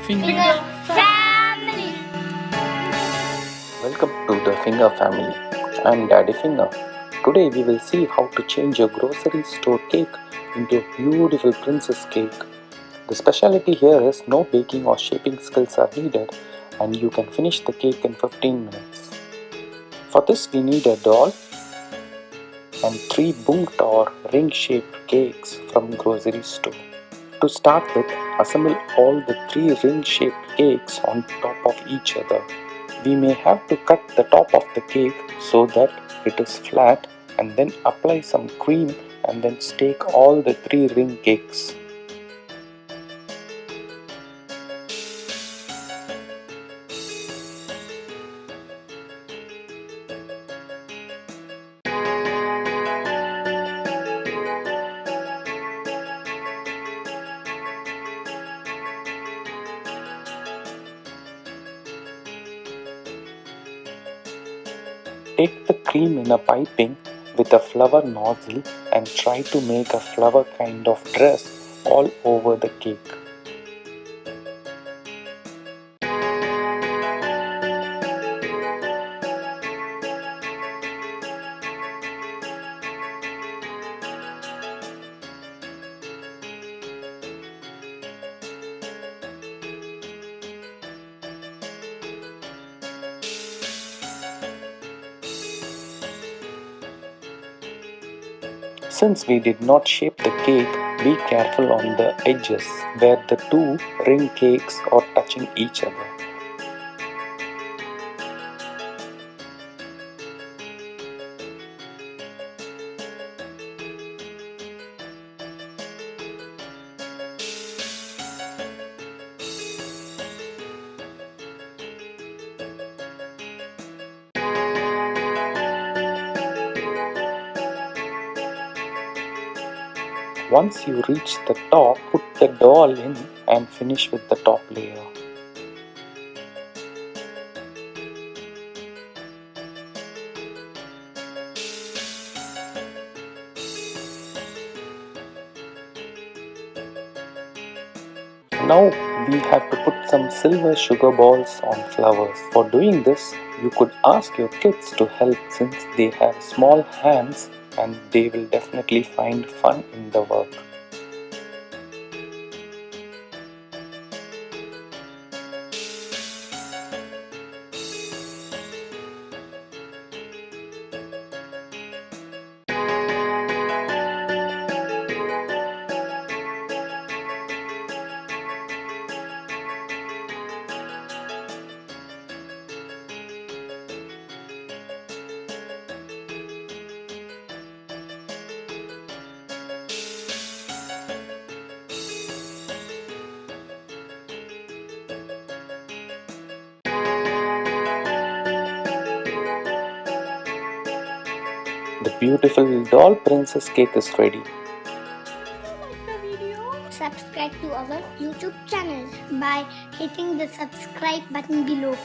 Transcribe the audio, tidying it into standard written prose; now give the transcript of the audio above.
Finger Family. Welcome to the Finger Family. I'm Daddy Finger. Today we will see how to change your grocery store cake into a beautiful princess cake. The speciality here is no baking or shaping skills are needed, and you can finish the cake in 15 minutes. For this we need a doll and 3 Bundt or ring-shaped cakes from grocery store. To start with, assemble all the 3 ring-shaped cakes on top of each other. We may have to cut the top of the cake so that it is flat and then apply some cream and then stake all the 3 ring cakes. Take the cream in a piping with a flower nozzle and try to make a flower kind of dress all over the cake. Since we did not shape the cake, be careful on the edges where the 2 ring cakes are touching each other. Once you reach the top, put the doll in and finish with the top layer. Now we have to put some silver sugar balls on flowers. For doing this, you could ask your kids to help since they have small hands and they will definitely find fun in the work. The beautiful doll princess cake is ready. Subscribe to our YouTube channel by hitting the subscribe button below.